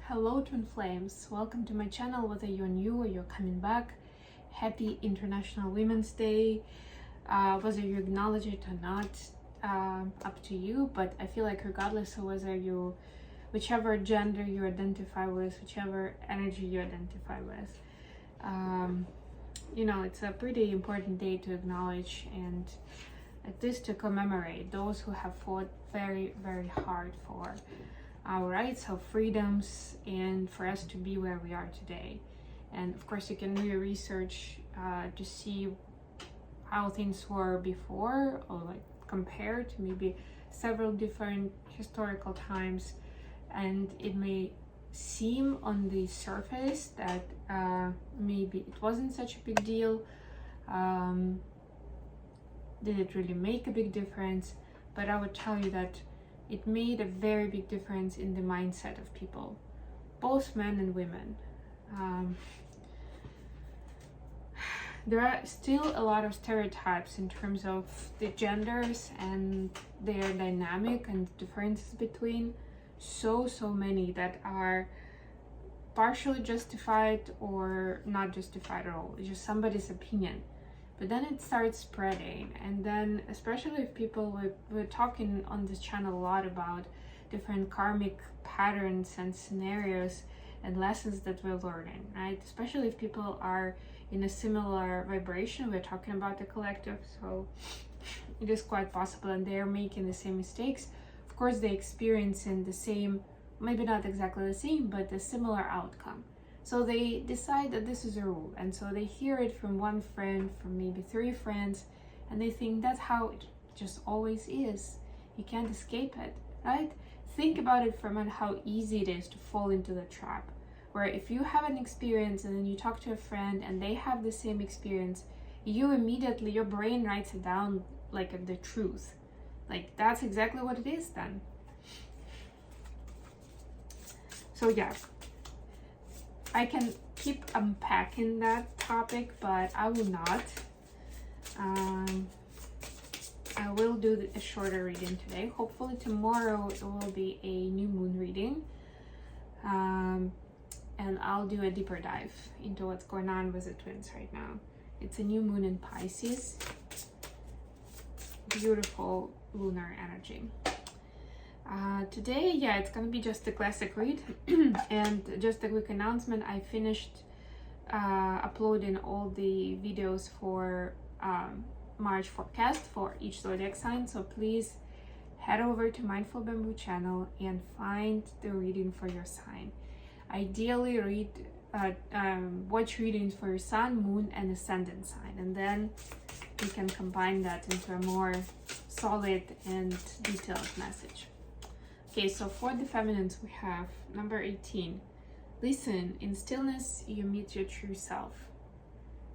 Hello twin flames, welcome to my channel. Whether you're new or you're coming back, happy International Women's Day. Whether you acknowledge it or not, up to you, but I feel like regardless of whether you, whichever gender you identify with, whichever energy you identify with, it's a pretty important day to acknowledge and at least to commemorate those who have fought very, very hard for our rights, our freedoms, and for us to be where we are today. And of course you can do your research to see how things were before, or like compare to maybe several different historical times, and it may seem on the surface that maybe it wasn't such a big deal. Did it really make a big difference? But I would tell you that it made a very big difference in the mindset of people, both men and women. There are still a lot of stereotypes in terms of the genders and their dynamic and differences between. So many that are partially justified or not justified at all. It's just somebody's opinion. But then it starts spreading, and then especially if people, we're talking on this channel a lot about different karmic patterns and scenarios and lessons that we're learning, right? Especially if people are in a similar vibration. We're talking about the collective, so it is quite possible, and they're making the same mistakes. Of course, they're experiencing the same, maybe not exactly the same, but a similar outcome. So they decide that this is a rule, and so they hear it from one friend, from maybe 3 friends, and they think that's how it just always is. You can't escape it, right? Think about it from how easy it is to fall into the trap, where if you have an experience and then you talk to a friend and they have the same experience, you immediately, your brain writes it down like the truth. Like that's exactly what it is then. So yeah, I can keep unpacking that topic, but I will not. I will do a shorter reading today. Hopefully tomorrow it will be a new moon reading. And I'll do a deeper dive into what's going on with the twins right now. It's a new moon in Pisces. Beautiful lunar energy. Today, yeah, it's gonna be just a classic read. And just a quick announcement, I finished uploading all the videos for March forecast for each zodiac sign, so please head over to Mindful Bamboo channel and find the reading for your sign. Ideally watch readings for your sun, moon, and ascendant sign, and then you can combine that into a more solid and detailed message. Okay, so for the feminines we have number 18. Listen, in stillness you meet your true self.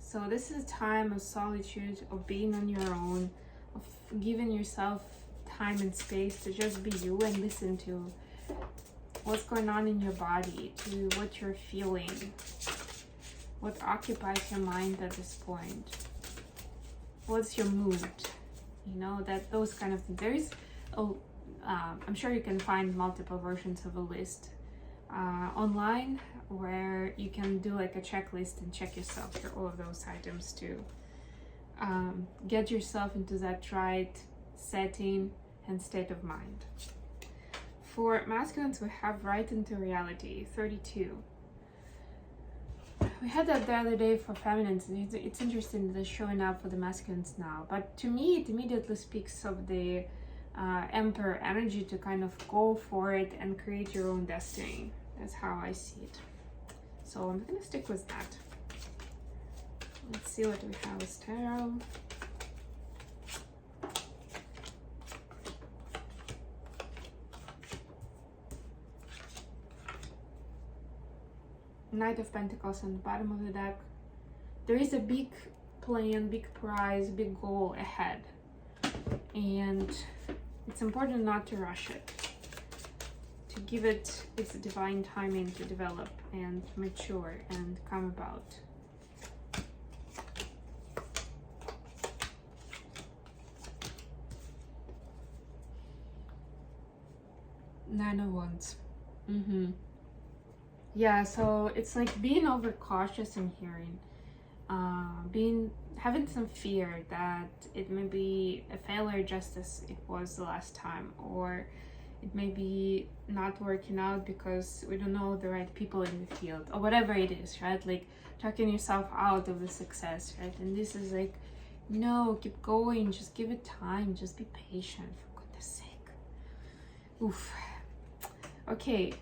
So this is a time of solitude, of being on your own, of giving yourself time and space to just be you and listen to what's going on in your body, to what you're feeling, what occupies your mind at this point, what's your mood, that those kind of things. There is I'm sure you can find multiple versions of a list online where you can do like a checklist and check yourself for all of those items to get yourself into that right setting and state of mind. For masculines, we have right into reality, 32. We had that the other day for feminines, and it's interesting that it's showing up for the masculines now. But to me, it immediately speaks of the Emperor energy, to kind of go for it and create your own destiny. That's how I see it. So I'm gonna stick with that. Let's see what we have with tarot. Knight of Pentacles on the bottom of the deck. There is a big plan, big prize, big goal ahead, and it's important not to rush it, to give it its divine timing to develop and mature and come about. Nine of Wands. Yeah, so it's like being overcautious in hearing, having some fear that it may be a failure just as it was the last time, or it may be not working out because we don't know the right people in the field, or whatever it is, right? Like talking yourself out of the success, right? And this is like, no, keep going, just give it time, just be patient, for goodness sake. Oof. Okay,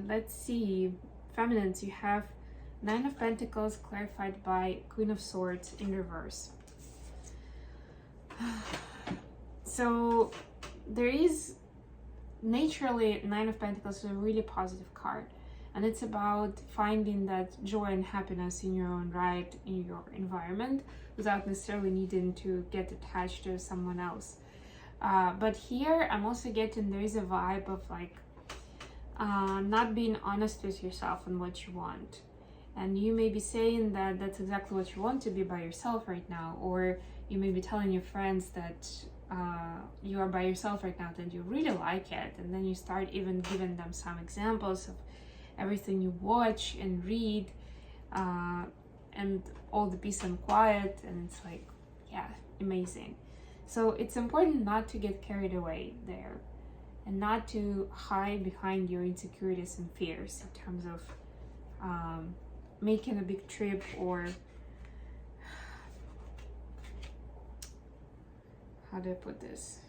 let's see. Feminines, you have Nine of Pentacles clarified by Queen of Swords in reverse. So there is naturally Nine of Pentacles is a really positive card, and it's about finding that joy and happiness in your own right, in your environment, without necessarily needing to get attached to someone else. But here I'm also getting there is a vibe of like not being honest with yourself and what you want. And you may be saying that that's exactly what you want, to be by yourself right now, or you may be telling your friends that you are by yourself right now, that you really like it, and then you start even giving them some examples of everything you watch and read, and all the peace and quiet, and it's like, yeah, amazing. So it's important not to get carried away there, and not to hide behind your insecurities and fears in terms of making a big trip, or how do I put this?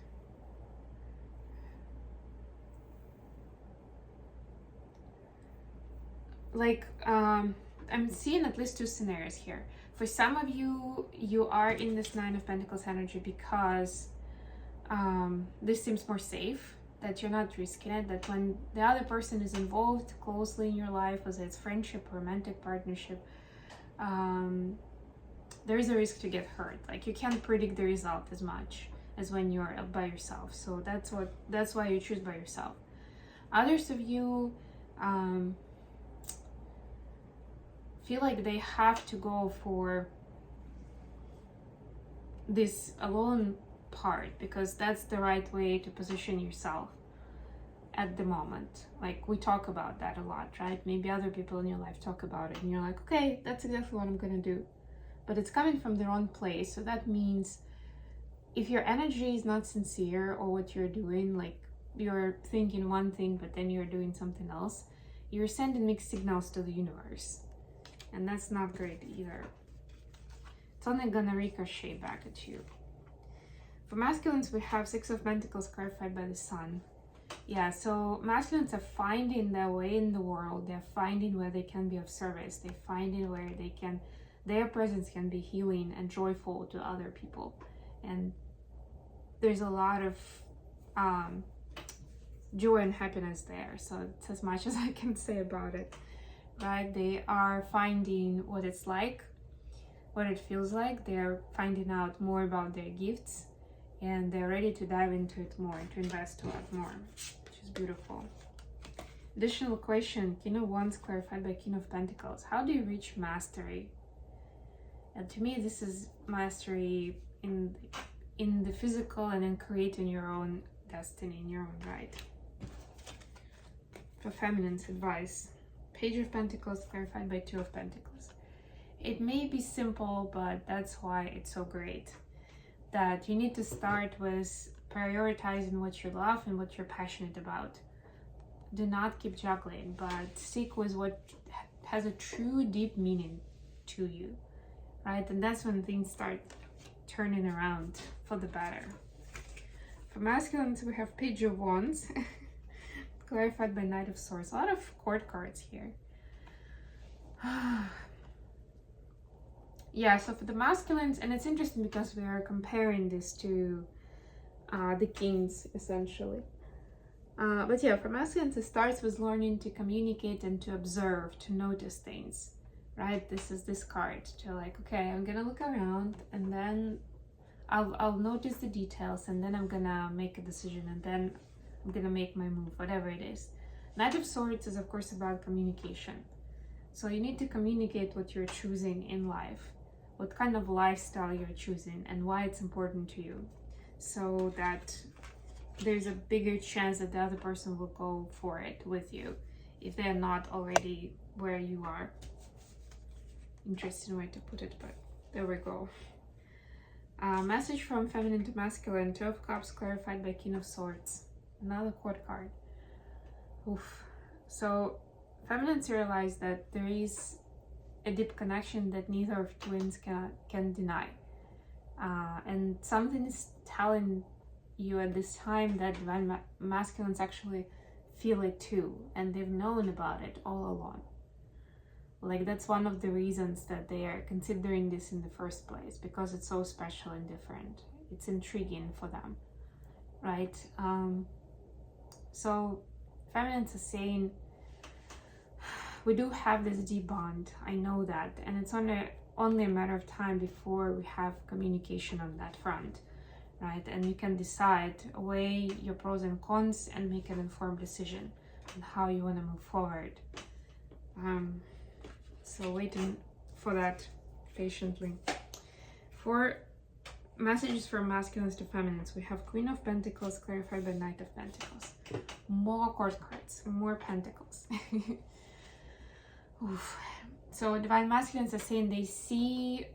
Like, I'm seeing at least two scenarios here. For some of you, you are in this Nine of Pentacles energy because this seems more safe, that you're not risking it, that when the other person is involved closely in your life, whether it's friendship, romantic partnership, there is a risk to get hurt. Like, you can't predict the result as much as when you're by yourself. So that's why you choose by yourself. Others of you feel like they have to go for this alone part because that's the right way to position yourself at the moment. Like, we talk about that a lot, right? Maybe other people in your life talk about it and you're like, okay, that's exactly what I'm gonna do. But it's coming from the wrong place. So that means if your energy is not sincere, or what you're doing, like you're thinking one thing but then you're doing something else, you're sending mixed signals to the universe, and that's not great either. It's only gonna ricochet back at you. For masculines, we have Six of Pentacles clarified by the Sun. Yeah, so masculines are finding their way in the world. They're finding where they can be of service. They're finding where their presence can be healing and joyful to other people. And there's a lot of joy and happiness there. So it's as much as I can say about it, right? They are finding what it's like, what it feels like. They're finding out more about their gifts, and they're ready to dive into it more, to invest a lot more, which is beautiful. Additional question, King of Wands clarified by King of Pentacles. How do you reach mastery? And to me, this is mastery in the physical and in creating your own destiny in your own right. For feminine's advice, Page of Pentacles clarified by Two of Pentacles. It may be simple, but that's why it's so great. That you need to start with prioritizing what you love and what you're passionate about. Do not keep juggling, but stick with what has a true deep meaning to you, right? And that's when things start turning around for the better. For masculines, we have Page of Wands clarified by Knight of Swords. A lot of court cards here. Yeah, so for the masculines, and it's interesting because we are comparing this to the kings, essentially. But yeah, for masculines, it starts with learning to communicate and to observe, to notice things, right? This is this card to like, okay, I'm gonna look around, and then I'll notice the details, and then I'm gonna make a decision, and then I'm gonna make my move, whatever it is. Knight of Swords is, of course, about communication. So you need to communicate what you're choosing in life, what kind of lifestyle you're choosing, and why it's important to you, so that there's a bigger chance that the other person will go for it with you if they're not already where you are. Interesting way to put it, but there we go. Message from feminine to masculine, Two of Cups clarified by King of Swords. Another court card. Oof. So feminines realize that there is a deep connection that neither of twins can deny. And something is telling you at this time that divine masculines actually feel it too, and they've known about it all along. Like, that's one of the reasons that they are considering this in the first place, because it's so special and different. It's intriguing for them, right? So feminines are saying, we do have this deep bond, I know that, and it's only a matter of time before we have communication on that front, right? And you can decide, weigh your pros and cons, and make an informed decision on how you want to move forward. So waiting for that patiently. For messages from masculines to feminines, we have Queen of Pentacles clarified by Knight of Pentacles. More court cards, more pentacles. Oof. So divine masculines are saying they see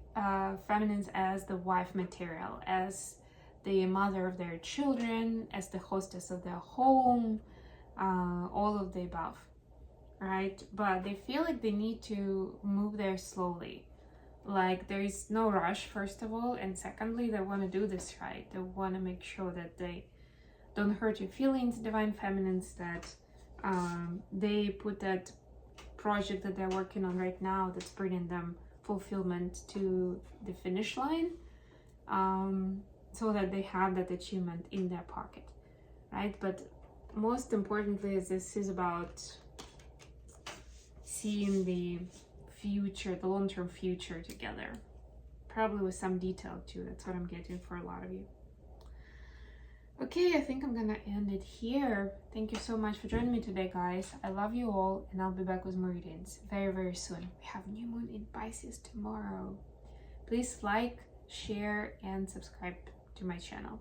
feminines as the wife material, as the mother of their children, as the hostess of their home, all of the above, right? But they feel like they need to move there slowly. Like, there is no rush, first of all, and secondly, they want to do this right. They want to make sure that they don't hurt your feelings, divine feminines, that they put that project that they're working on right now that's bringing them fulfillment to the finish line, so that they have that achievement in their pocket, right? But most importantly, this is about seeing the future, the long-term future together, probably with some detail too. That's what I'm getting for a lot of you. Okay, I think I'm gonna end it here. Thank you so much for joining me today, guys. I love you all, and I'll be back with more readings very, very soon. We have new moon in Pisces tomorrow. Please like, share, and subscribe to my channel.